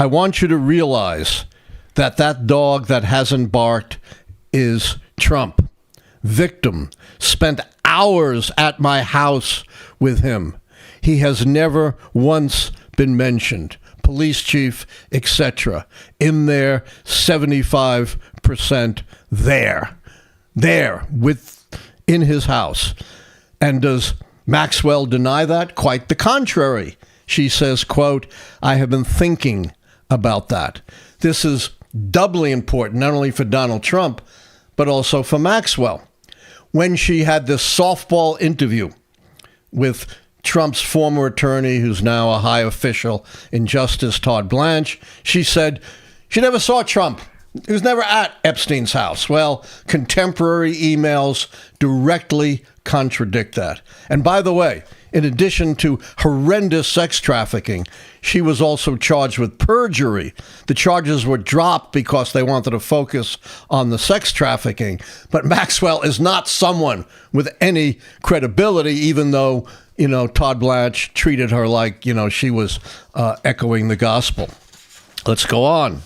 I want you to realize that dog that hasn't barked is Trump. Victim. Spent hours at my house with him. He has never once been mentioned. Police chief, etc. In there, 75% there. In his house. And does Maxwell deny that? Quite the contrary. She says, quote, I have been thinking about that. This is doubly important, not only for Donald Trump, but also for Maxwell. When she had this softball interview with Trump's former attorney, who's now a high official in justice, Todd Blanche, she said she never saw Trump. He was never at Epstein's house. Well, contemporary emails directly contradict that. And by the way, in addition to horrendous sex trafficking, she was also charged with perjury. The charges were dropped because they wanted to focus on the sex trafficking. But Maxwell is not someone with any credibility, even though, Todd Blanche treated her like, she was echoing the gospel. Let's go on.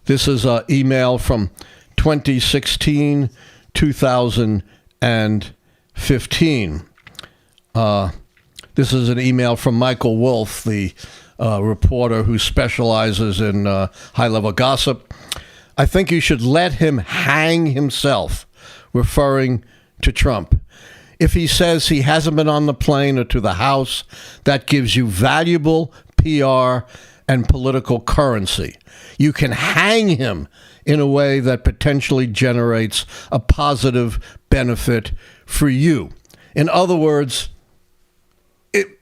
This is an email from 2016, 2015. This is an email from Michael Wolff, the reporter who specializes in high-level gossip. I think you should let him hang himself, referring to Trump. If he says he hasn't been on the plane or to the House, that gives you valuable PR and political currency. You can hang him in a way that potentially generates a positive benefit for you. In other words, it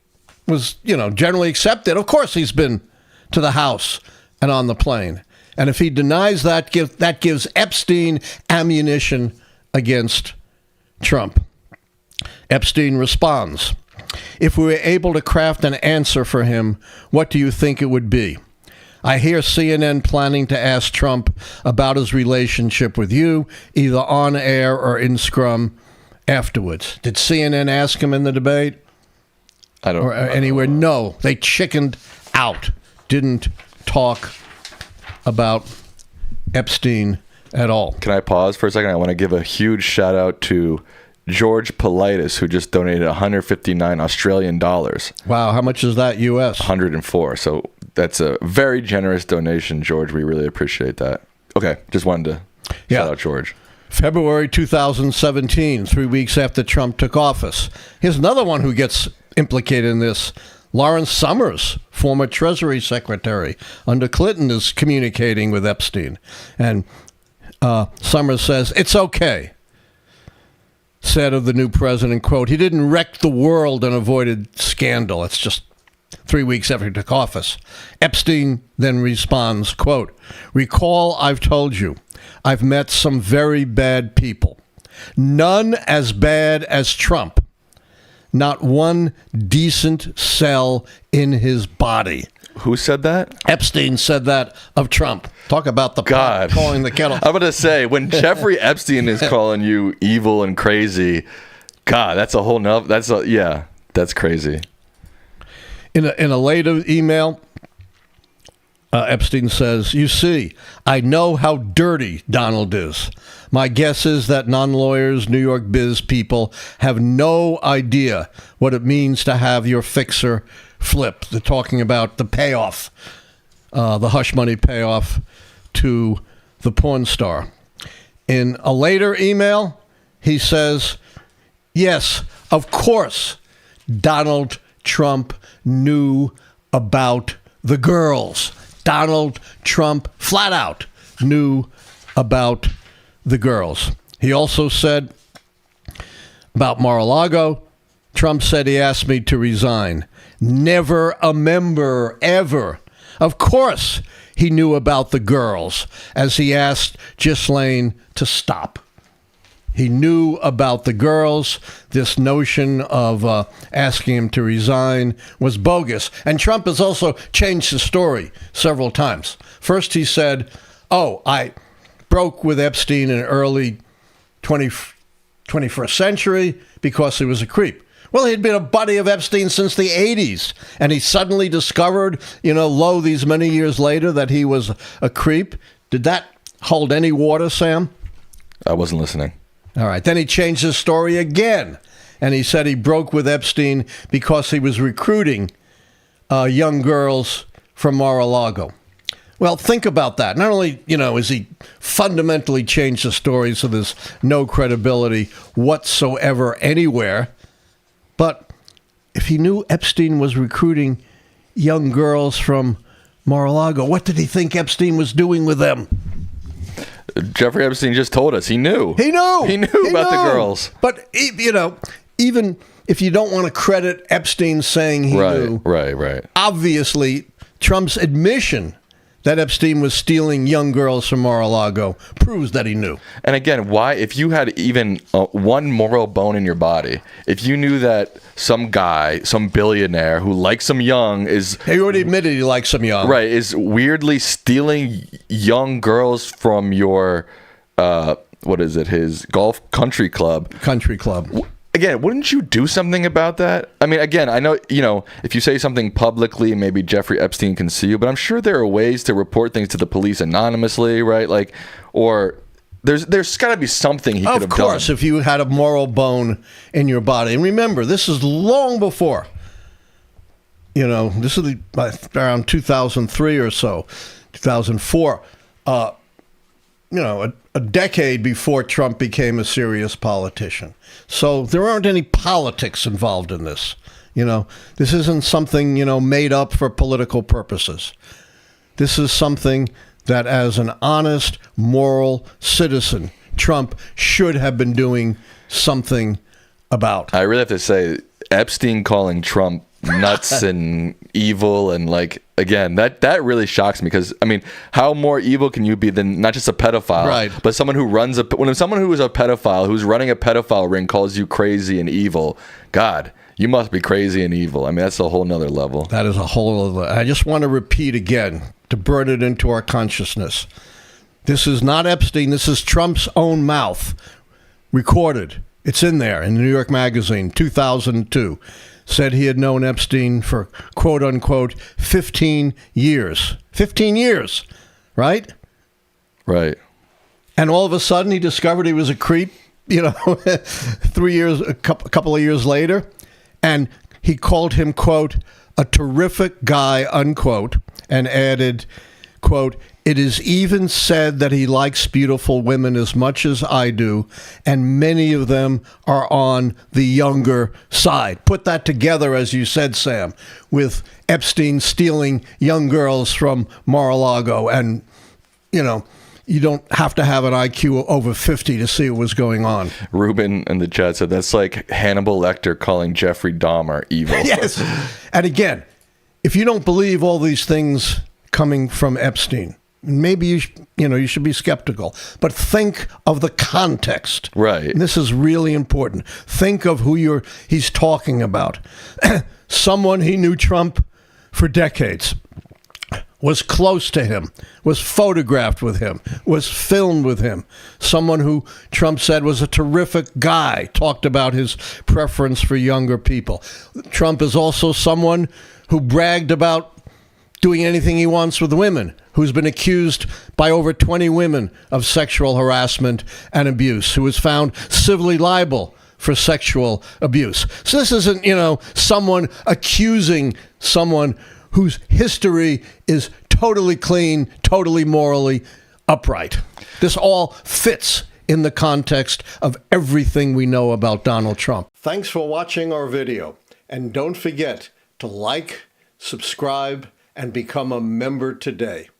was, generally accepted. Of course, he's been to the House and on the plane. And if he denies that, that gives Epstein ammunition against Trump. Epstein responds, if we were able to craft an answer for him, what do you think it would be? I hear CNN planning to ask Trump about his relationship with you, either on air or in scrum afterwards. Did CNN ask him in the debate? Or anywhere? No, they chickened out. Didn't talk about Epstein at all. Can I pause for a second? I want to give a huge shout out to George Politis, who just donated 159 Australian dollars. Wow, how much is that US? 104. So that's a very generous donation, George. We really appreciate that. Okay, just wanted to shout out George. February 2017, 3 weeks after Trump took office. Here's another one who gets implicated in this. Lawrence Summers, former Treasury Secretary under Clinton, is communicating with Epstein. And Summers says, it's okay. Said of the new president, quote, he didn't wreck the world and avoided scandal. It's just 3 weeks after he took office. Epstein then responds, quote, recall I've told you, I've met some very bad people. None as bad as Trump. Not one decent cell in his body. Who said that? Epstein said that of Trump. Talk about the pot calling the kettle. I'm going to say, when Jeffrey Epstein is calling you evil and crazy, God, that's a whole nother, that's crazy. In a later email, Epstein says, you see, I know how dirty Donald is. My guess is that non-lawyers, New York biz people have no idea what it means to have your fixer flip. They're talking about the payoff, the hush money payoff to the porn star. In a later email, he says, yes, of course, Donald Trump knew about the girls. Donald Trump flat out knew about the girls. He also said about Mar-a-Lago, Trump said he asked me to resign. Never a member, ever. Of course he knew about the girls, as he asked Ghislaine to stop. He knew about the girls. This notion of asking him to resign was bogus. And Trump has also changed his story several times. First he said, I broke with Epstein in early 21st century because he was a creep. Well, he'd been a buddy of Epstein since the 80s, and he suddenly discovered, lo, these many years later, that he was a creep. Did that hold any water, Sam? I wasn't listening. All right. Then he changed his story again, and he said he broke with Epstein because he was recruiting young girls from Mar-a-Lago. Well, think about that. Not only, has he fundamentally changed the story so there's no credibility whatsoever anywhere, but if he knew Epstein was recruiting young girls from Mar-a-Lago, what did he think Epstein was doing with them? Jeffrey Epstein just told us. He knew. He knew about the girls. But, even if you don't want to credit Epstein saying he knew. Right. Obviously, Trump's admission that Epstein was stealing young girls from Mar-a-Lago proves that he knew. And again, why, if you had even one moral bone in your body, if you knew that some guy, some billionaire who likes some young is... He already admitted he likes some young. Right, is weirdly stealing young girls from your, his golf country club. Again, wouldn't you do something about that? I mean, again, I know, if you say something publicly, maybe Jeffrey Epstein can sue you, but I'm sure there are ways to report things to the police anonymously, right? Like, or there's got to be something he could have done. Of course, if you had a moral bone in your body. And remember, this is long before, this is around 2003 or so, 2004, a decade before Trump became a serious politician. So there aren't any politics involved in this. This isn't something, made up for political purposes. This is something that as an honest, moral citizen, Trump should have been doing something about. I really have to say, Epstein calling Trump nuts and evil and again, that really shocks me because, I mean, how more evil can you be than not just a pedophile, right, but someone who runs when someone who is a pedophile, who's running a pedophile ring calls you crazy and evil, God, you must be crazy and evil. I mean, that's a whole nother level. That is a whole other. I just want to repeat again to burn it into our consciousness. This is not Epstein. This is Trump's own mouth recorded. It's in there in the New York Magazine, 2002. Said he had known Epstein for, quote unquote, 15 years. 15 years, right? Right. And all of a sudden he discovered he was a creep, 3 years, a couple of years later. And he called him, quote, a terrific guy, unquote, and added, quote, it is even said that he likes beautiful women as much as I do, and many of them are on the younger side. Put that together, as you said, Sam, with Epstein stealing young girls from Mar-a-Lago. And, you don't have to have an IQ over 50 to see what was going on. Ruben in the chat said that's like Hannibal Lecter calling Jeffrey Dahmer evil. Yes. And again, if you don't believe all these things coming from Epstein, maybe you should be skeptical, but think of the context. Right. And this is really important. Think of who he's talking about. Someone he knew Trump for decades, was close to him, was photographed with him, was filmed with him. Someone who Trump said was a terrific guy, talked about his preference for younger people. Trump is also someone who bragged about doing anything he wants with women, who's been accused by over 20 women of sexual harassment and abuse, who was found civilly liable for sexual abuse. So this isn't, someone accusing someone whose history is totally clean, totally morally upright. This all fits in the context of everything we know about Donald Trump. Thanks for watching our video. And don't forget to like, subscribe, and become a member today.